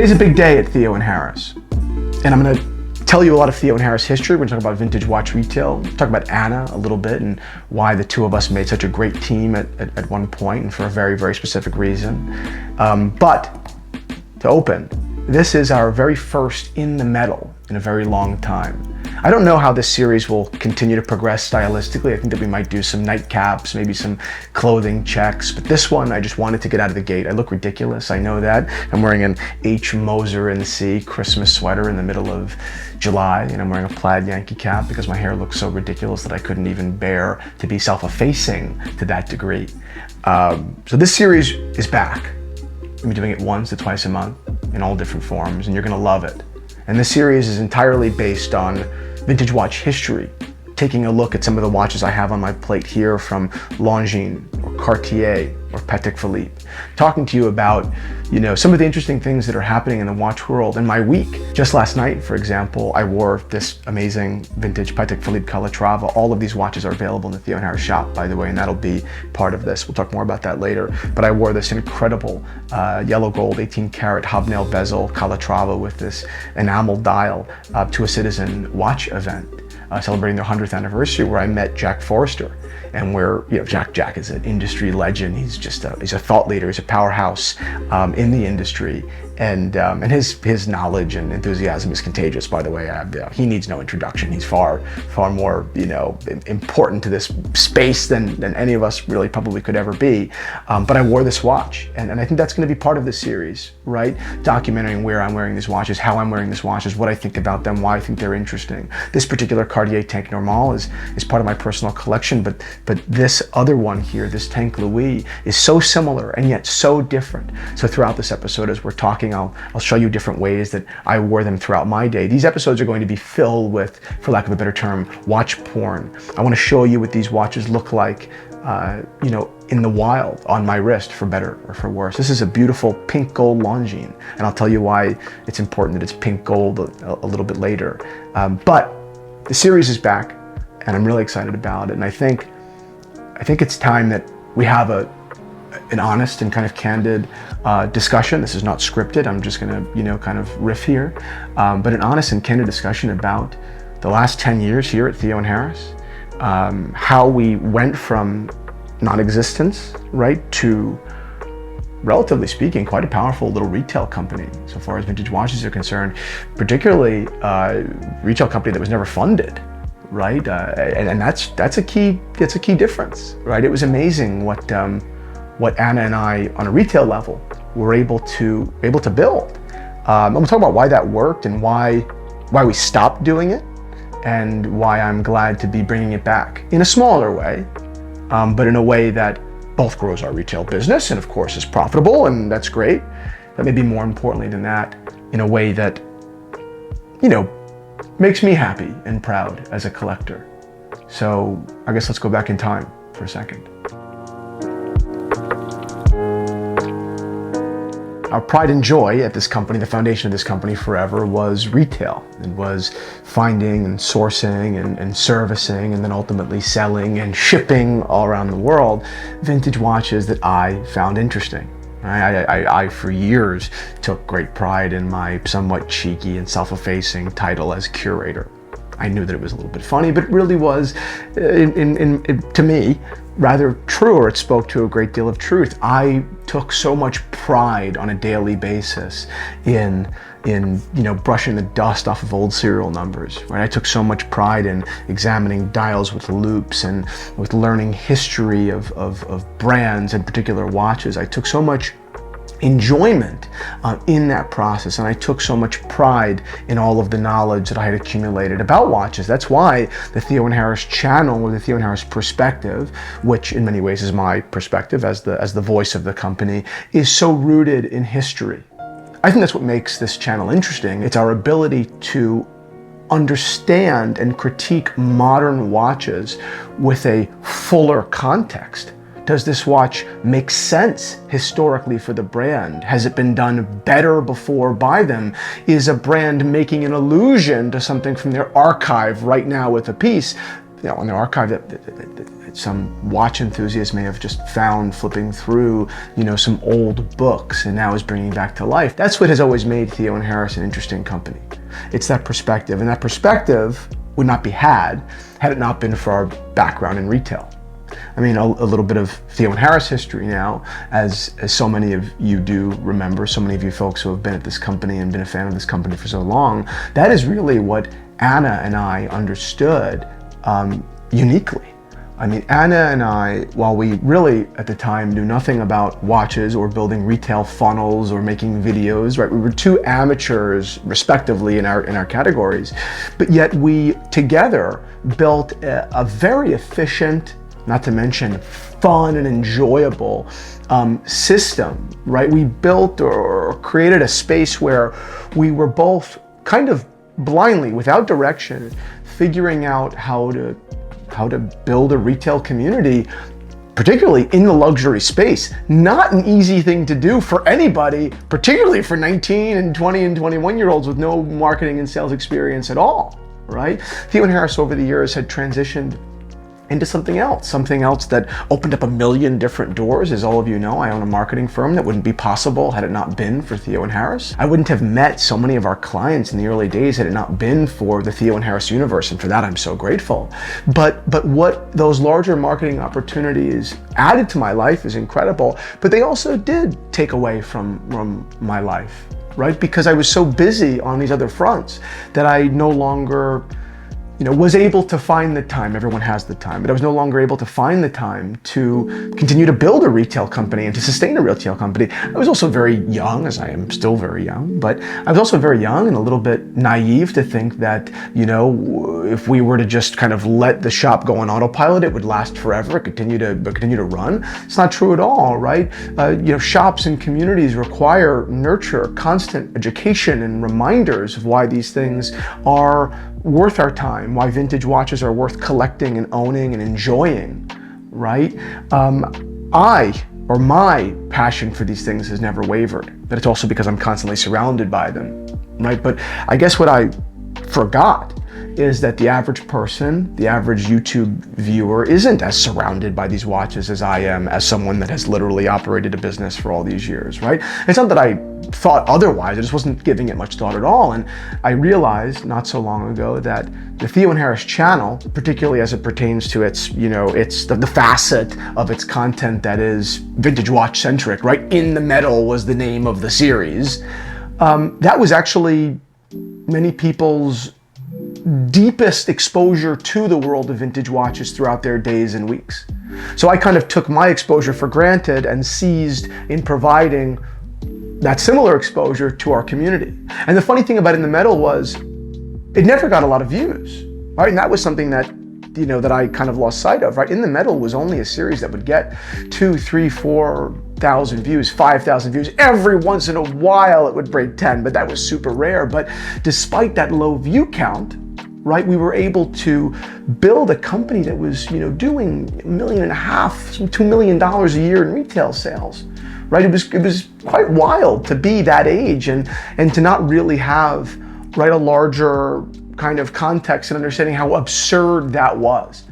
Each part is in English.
Today's a big day at Theo and Harris, and I'm going to tell you a lot of Theo and Harris history. We're going to talk about vintage watch retail, talk about Anna a little bit, and why the two of us made such a great team at one point, and for a very, very specific reason. But to open, this is our very first in the metal in a very long time. I don't know how this series will continue to progress stylistically. I think that we might do some nightcaps, maybe some clothing checks, but this one I just wanted to get out of the gate. I look ridiculous, I know that. I'm wearing an H. Moser & C Christmas sweater in the middle of July, and I'm wearing a plaid Yankee cap because my hair looks so ridiculous that I couldn't even bear to be self-effacing to that degree. So this series is back. I'm doing it once to twice a month in all different forms, and you're gonna love it. And this series is entirely based on vintage watch history, taking a look at some of the watches I have on my plate here from Longines or Cartier or Patek Philippe, talking to you about, some of the interesting things that are happening in the watch world in my week. Just last night, for example, I wore this amazing vintage Patek Philippe Calatrava. All of these watches are available in the Theo and Harris shop, by the way, and that'll be part of this. We'll talk more about that later. But I wore this incredible yellow gold 18 karat hobnail bezel Calatrava with this enamel dial to a Citizen watch event celebrating their 100th anniversary, where I met Jack Forrester. And where, Jack is an industry legend. He's just he's a thought leader. He's a powerhouse in the industry, and his knowledge and enthusiasm is contagious. By the way, he needs no introduction. He's far more important to this space than any of us really probably could ever be. But I wore this watch, and I think that's going to be part of this series, right? Documenting where I'm wearing these watches, how I'm wearing these watches, what I think about them, why I think they're interesting. This particular Cartier Tank Normale is part of my personal collection, but this other one here, this Tank Louis, is so similar and yet so different. So throughout this episode, as we're talking, I'll show you different ways that I wore them throughout my day. These episodes are going to be filled with, for lack of a better term, watch porn. I want to show you what these watches look like, in the wild on my wrist, for better or for worse. This is a beautiful pink gold Longines, and I'll tell you why it's important that it's pink gold a little bit later. But the series is back, and I'm really excited about it. And I think it's time that we have an honest and kind of candid discussion. This is not scripted. I'm just gonna, kind of riff here. But an honest and candid discussion about the last 10 years here at Theo and Harris, how we went from non-existence, right, to, relatively speaking, quite a powerful little retail company so far as vintage watches are concerned, particularly a retail company that was never funded. Right, and that's a key difference, right? It was amazing what Anna and I, on a retail level, were able to build. And we'll talk about why that worked and why we stopped doing it, and why I'm glad to be bringing it back in a smaller way, but in a way that both grows our retail business and, of course, is profitable, and that's great. But maybe more importantly than that, in a way that, makes me happy and proud as a collector. So I guess let's go back in time for a second. Our pride and joy at this company, the foundation of this company forever, was retail. It was finding and sourcing and servicing, and then ultimately selling and shipping all around the world vintage watches that I found interesting. I for years took great pride in my somewhat cheeky and self-effacing title as curator. I knew that it was a little bit funny, but it really was, to me, rather true, or it spoke to a great deal of truth. I took so much pride on a daily basis in brushing the dust off of old serial numbers, right? I took so much pride in examining dials with loops and with learning history of brands and particular watches. I took so much enjoyment in that process, and I took so much pride in all of the knowledge that I had accumulated about watches. That's why the Theo and Harris channel, or the Theo and Harris perspective, which in many ways is my perspective as the voice of the company, is so rooted in history. I think that's what makes this channel interesting. It's our ability to understand and critique modern watches with a fuller context. Does this watch make sense historically for the brand? Has it been done better before by them? Is a brand making an allusion to something from their archive right now with a piece? on the archive that some watch enthusiast may have just found flipping through, some old books and now is bringing back to life. That's what has always made Theo and Harris an interesting company. It's that perspective, and that perspective would not be had it not been for our background in retail. I mean, a little bit of Theo and Harris history now, as so many of you do remember, so many of you folks who have been at this company and been a fan of this company for so long, that is really what Anna and I understood uniquely. I mean, Anna and I, while we really at the time knew nothing about watches or building retail funnels or making videos, right? We were two amateurs respectively in our categories, but yet we together built a very efficient, not to mention fun and enjoyable system, right? We built or created a space where we were both kind of blindly, without direction, figuring out how to build a retail community, particularly in the luxury space. Not an easy thing to do for anybody, particularly for 19 and 20 and 21-year-olds with no marketing and sales experience at all, right? Theo and Harris over the years had transitioned into something else that opened up a million different doors. As all of you know, I own a marketing firm. That wouldn't be possible had it not been for Theo and Harris. I wouldn't have met so many of our clients in the early days had it not been for the Theo and Harris universe, and for that I'm so grateful. But what those larger marketing opportunities added to my life is incredible, but they also did take away from my life, right? Because I was so busy on these other fronts that I no longer was able to find the time. Everyone has the time, but I was no longer able to find the time to continue to build a retail company and to sustain a retail company. I was also very young, as I am still very young, but I was also very young and a little bit naive to think that, if we were to just kind of let the shop go on autopilot, it would last forever, continue to run. It's not true at all, right? Shops and communities require nurture, constant education, and reminders of why these things are worth our time, why vintage watches are worth collecting and owning and enjoying, right? My passion for these things has never wavered, but it's also because I'm constantly surrounded by them, right? But I guess what I forgot is that the average person, the average YouTube viewer, isn't as surrounded by these watches as I am, as someone that has literally operated a business for all these years, right? It's not that I thought otherwise, I just wasn't giving it much thought at all. And I realized not so long ago that the Theo and Harris channel, particularly as it pertains to its, it's the facet of its content that is vintage watch centric, right? In the Metal was the name of the series. That was actually many people's deepest exposure to the world of vintage watches throughout their days and weeks. So I kind of took my exposure for granted and seized in providing that similar exposure to our community. And the funny thing about In the Metal was it never got a lot of views, right? And that was something that that I kind of lost sight of, right? In the Metal was only a series that would get 2,000, 3,000, 4,000 views, 5,000 views. Every once in a while it would break 10, but that was super rare. But despite that low view count, right, we were able to build a company that was, doing $1.5 million, $2 million a year in retail sales, right? It was quite wild to be that age and to not really have, right, a larger kind of context and understanding how absurd that was.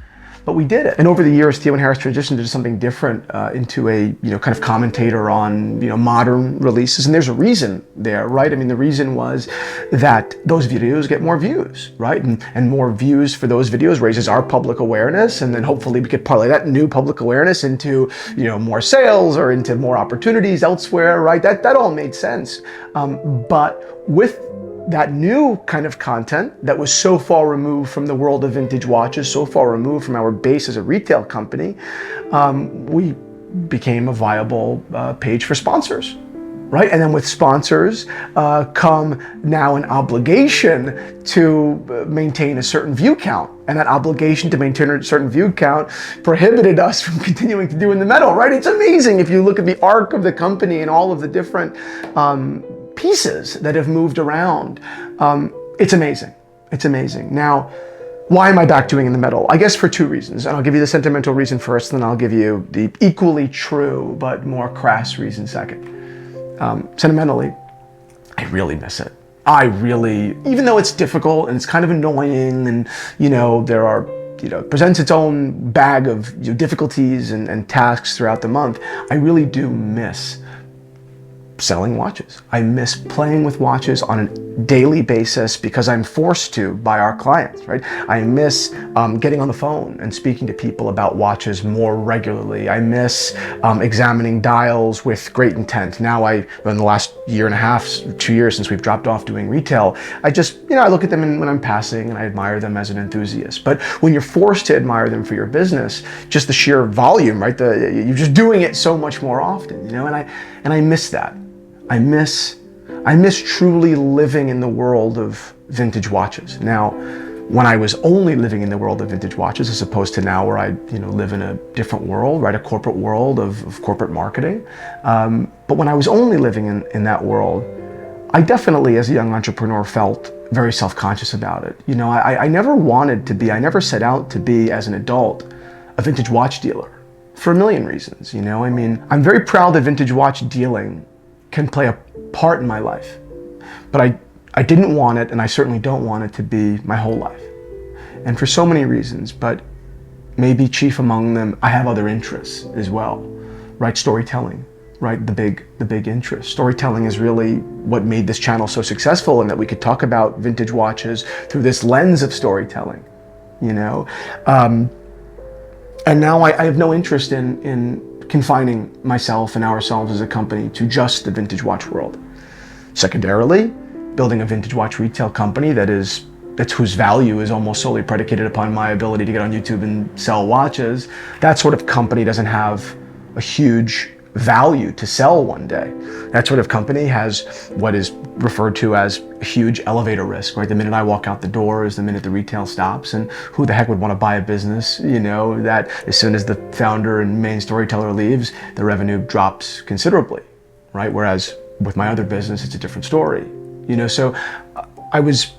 But we did it. And over the years, Theo and Harris transitioned into something different, into a kind of commentator on modern releases. And there's a reason there, right? I mean, the reason was that those videos get more views, right? And more views for those videos raises our public awareness, and then hopefully we could parlay that new public awareness into more sales or into more opportunities elsewhere, right? That all made sense. But with that new kind of content that was so far removed from the world of vintage watches, so far removed from our base as a retail company, we became a viable page for sponsors, right? And then with sponsors come now an obligation to maintain a certain view count. And that obligation to maintain a certain view count prohibited us from continuing to do In the Metal, right? It's amazing if you look at the arc of the company and all of the different pieces that have moved around. It's amazing. It's amazing. Now, why am I back doing In the Metal? I guess for two reasons. And I'll give you the sentimental reason first, and then I'll give you the equally true but more crass reason second. Sentimentally, I really miss it. Even though it's difficult and it's kind of annoying and, there are presents its own bag of difficulties and tasks throughout the month, I really do miss selling watches. I miss playing with watches on a daily basis because I'm forced to by our clients, right? I miss getting on the phone and speaking to people about watches more regularly. I miss examining dials with great intent. Now in the last year and a half, 2 years since we've dropped off doing retail, I just, I look at them when I'm passing and I admire them as an enthusiast. But when you're forced to admire them for your business, just the sheer volume, right? You're just doing it so much more often, and I miss that. I miss truly living in the world of vintage watches. Now, when I was only living in the world of vintage watches, as opposed to now where I live in a different world, right, a corporate world of corporate marketing. But when I was only living in that world, I definitely, as a young entrepreneur, felt very self-conscious about it. I never set out to be, as an adult, a vintage watch dealer for a million reasons. I'm very proud that vintage watch dealing can play a part in my life, but I didn't want it, and I certainly don't want it to be my whole life, and for so many reasons, but maybe chief among them, I have other interests as well, right? Storytelling, right? The big interest. Storytelling is really what made this channel so successful, and that we could talk about vintage watches through this lens of storytelling, and now I have no interest in confining myself and ourselves as a company to just the vintage watch world. Secondarily, building a vintage watch retail company that's whose value is almost solely predicated upon my ability to get on YouTube and sell watches. That sort of company doesn't have a huge value to sell one day. That sort of company has what is referred to as a huge elevator risk, right? The minute I walk out the door is the minute the retail stops, and who the heck would want to buy a business, that as soon as the founder and main storyteller leaves, the revenue drops considerably, right? Whereas with my other business, it's a different story, so I was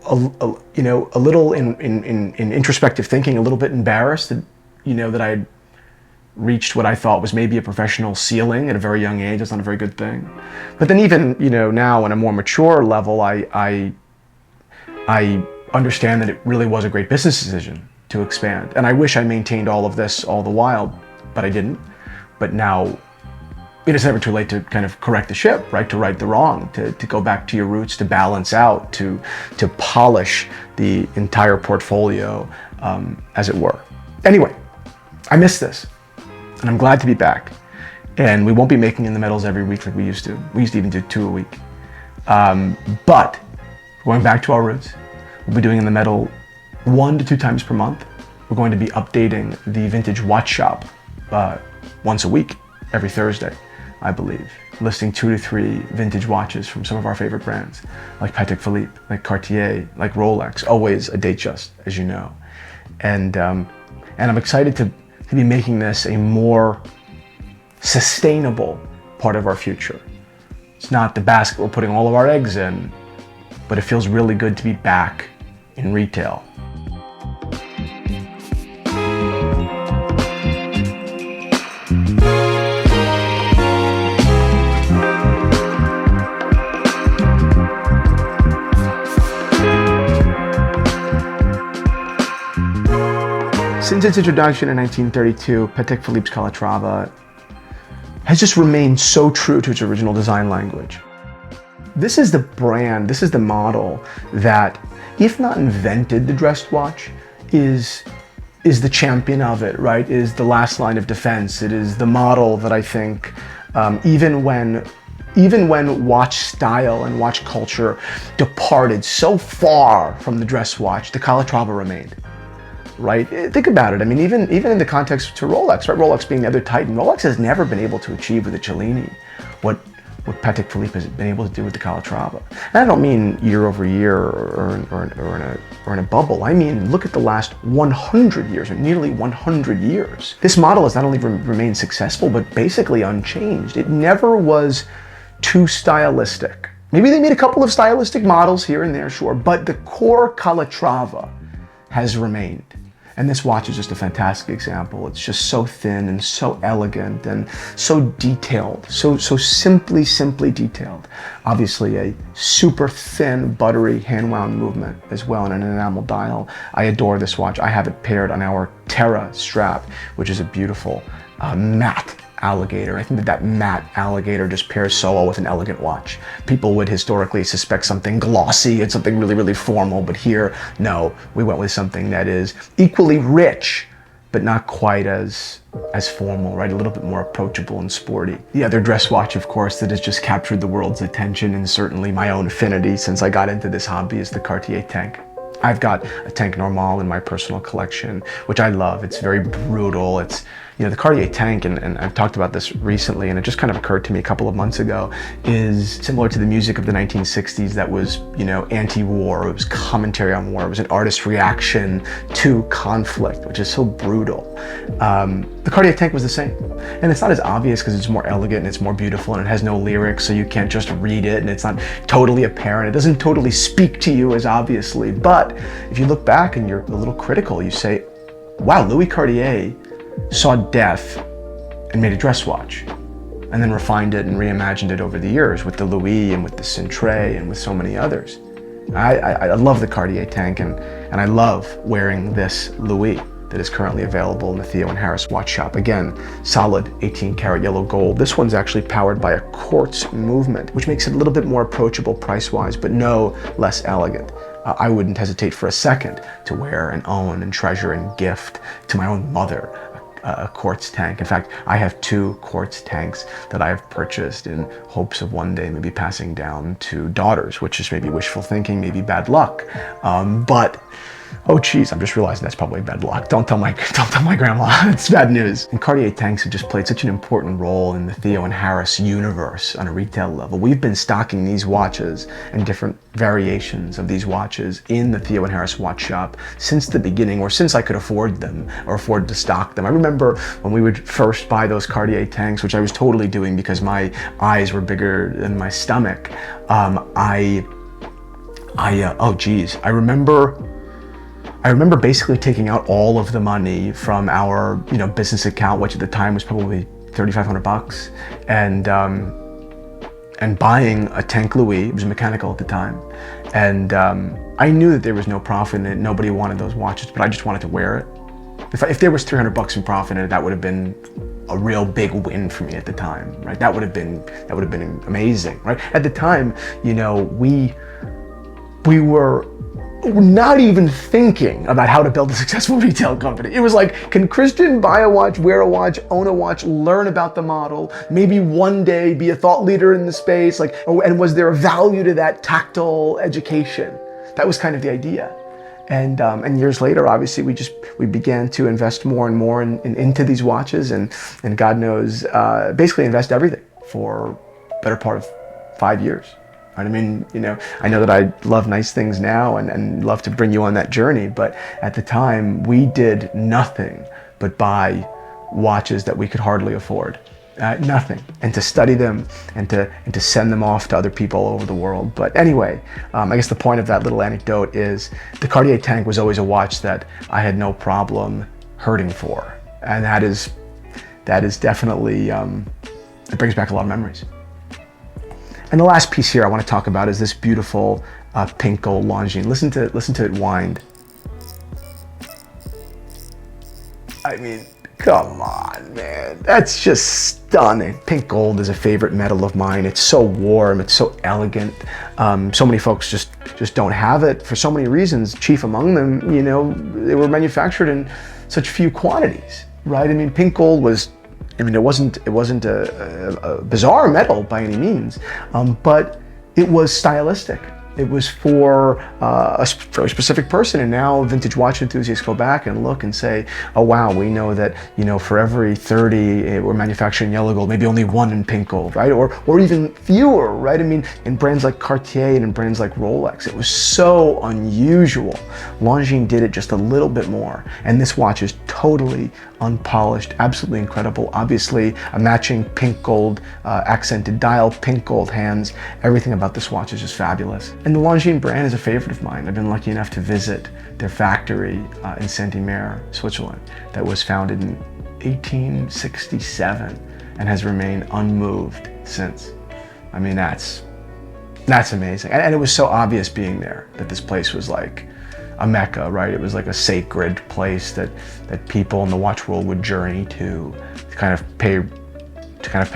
a little in introspective thinking, a little bit embarrassed that, that I had reached what I thought was maybe a professional ceiling at a very young age. That's not a very good thing. But then even, now on a more mature level, I understand that it really was a great business decision to expand. And I wish I maintained all of this all the while, but I didn't. But now it is never too late to kind of correct the ship, right? To right the wrong, to go back to your roots, to balance out, to polish the entire portfolio, as it were. Anyway, I miss this. And I'm glad to be back. And we won't be making in the medals every week like we used to. We used to even do 2 a week. But going back to our roots, we'll be doing in the medal 1 to 2 times per month. We're going to be updating the vintage watch shop once a week, every Thursday, I believe. Listing 2 to 3 vintage watches from some of our favorite brands, like Patek Philippe, like Cartier, like Rolex, always a Datejust, as you know. And I'm excited to be making this a more sustainable part of our future. It's not the basket we're putting all of our eggs in, but it feels really good to be back in retail. Since its introduction in 1932, Patek Philippe's Calatrava has just remained so true to its original design language. This is the brand, this is the model that, if not invented the dressed watch, is the champion of it, right? Is the last line of defense. It is the model that I think, even when watch style and watch culture departed so far from the dress watch, the Calatrava remained. Right? Think about it. I mean, even in the context to Rolex, right? Rolex being the other titan, Rolex has never been able to achieve with the Cellini what Patek Philippe has been able to do with the Calatrava. And I don't mean year over year or in a bubble. I mean, look at the last 100 years, or nearly 100 years. This model has not only remained successful, but basically unchanged. It never was too stylistic. Maybe they made a couple of stylistic models here and there, sure, but the core Calatrava has remained. And this watch is just a fantastic example. It's just so thin and so elegant and so detailed, so simply detailed. Obviously a super thin, buttery hand-wound movement as well, and an enamel dial. I adore this watch. I have it paired on our Terra strap, which is a beautiful matte alligator. I think that matte alligator just pairs so well with an elegant watch. People would historically suspect something glossy and something really formal, but here, no, we went with something that is equally rich, but not quite as formal, right? A little bit more approachable and sporty. The other dress watch, of course, that has just captured the world's attention and certainly my own affinity since I got into this hobby is the Cartier tank. I've got a tank normal in my personal collection, which I love. It's very brutal. It's, you know, the Cartier tank, and I've talked about this recently, and it just kind of occurred to me a couple of months ago, is similar to the music of the 1960s that was, you know, anti-war. It was commentary on war. It was an artist's reaction to conflict, which is so brutal. The Cartier tank was the same. And it's not as obvious because it's more elegant and it's more beautiful and it has no lyrics, so you can't just read it and it's not totally apparent. It doesn't totally speak to you as obviously. But if you look back and you're a little critical, you say, wow, Louis Cartier saw death and made a dress watch and then refined it and reimagined it over the years with the Louis and with the Cintré and with so many others. I love the Cartier tank and I love wearing this Louis that is currently available in the Theo and Harris watch shop. Again, solid 18 karat yellow gold. This one's actually powered by a quartz movement, which makes it a little bit more approachable price-wise, but no less elegant. I wouldn't hesitate for a second to wear and own and treasure and gift to my own mother a quartz tank. In fact, I have 2 quartz tanks that I have purchased in hopes of one day maybe passing down to daughters, which is maybe wishful thinking, maybe bad luck. But oh geez, I'm just realizing that's probably bad luck. Don't tell my grandma, it's bad news. And Cartier tanks have just played such an important role in the Theo and Harris universe on a retail level. We've been stocking these watches and different variations of these watches in the Theo and Harris watch shop since the beginning, or since I could afford them or afford to stock them. I remember when we would first buy those Cartier tanks, which I was totally doing because my eyes were bigger than my stomach. I remember basically taking out all of the money from our, business account, which at the time was probably $3,500, and buying a tank Louis. It was mechanical at the time, and I knew that there was no profit in it. Nobody wanted those watches, but I just wanted to wear it. If there was $300 in profit in it, that would have been a real big win for me at the time, right? That would have been amazing, right? At the time, we were not even thinking about how to build a successful retail company. It was like, can Christian buy a watch, wear a watch, own a watch, learn about the model, maybe one day be a thought leader in the space, and was there a value to that tactile education? That was kind of the idea. And years later, obviously, we began to invest more and more into these watches, and God knows, basically invest everything for the better part of 5 years. I mean, I know that I love nice things now and love to bring you on that journey, but at the time we did nothing but buy watches that we could hardly afford. Nothing. And to study them and to send them off to other people all over the world. But anyway, I guess the point of that little anecdote is the Cartier tank was always a watch that I had no problem hurting for. And that is definitely, it brings back a lot of memories. And the last piece here I want to talk about is this beautiful pink gold Longines. Listen to it wind. I mean, come on, man. That's just stunning. Pink gold is a favorite metal of mine. It's so warm, it's so elegant. So many folks just don't have it for so many reasons. Chief among them, they were manufactured in such few quantities, right? I mean, pink gold was, it wasn't a bizarre metal by any means, but it was stylistic. It was for a very specific person, and now vintage watch enthusiasts go back and look and say, oh wow, we know that, for every 30 we're manufacturing yellow gold, maybe only 1 in pink gold, right? Or even fewer, right? I mean, in brands like Cartier and in brands like Rolex, it was so unusual. Longines did it just a little bit more, and this watch is totally unpolished, absolutely incredible. Obviously, a matching pink gold accented dial, pink gold hands. Everything about this watch is just fabulous. And the Longines brand is a favorite of mine. I've been lucky enough to visit their factory in Saint-Omer, Switzerland, that was founded in 1867 and has remained unmoved since. I mean, that's amazing. And it was so obvious being there that this place was like a mecca, right? It was like a sacred place that people in the watch world would journey to kind of pay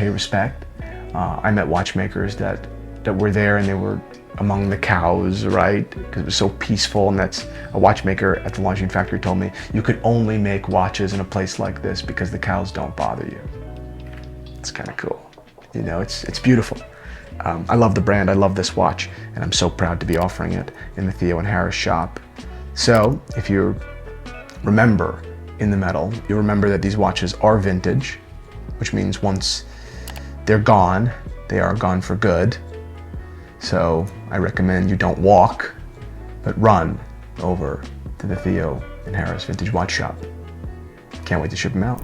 respect. I met watchmakers that were there and they were among the cows, right? Because it was so peaceful. And that's a watchmaker at the Longines factory told me, you could only make watches in a place like this because the cows don't bother you. It's kind of cool. You know, it's beautiful. I love the brand, I love this watch, and I'm so proud to be offering it in the Theo and Harris shop. So if you remember in the metal, you'll remember that these watches are vintage, which means once they're gone, they are gone for good. So I recommend you don't walk, but run over to the Theo and Harris Vintage Watch Shop. Can't wait to ship them out.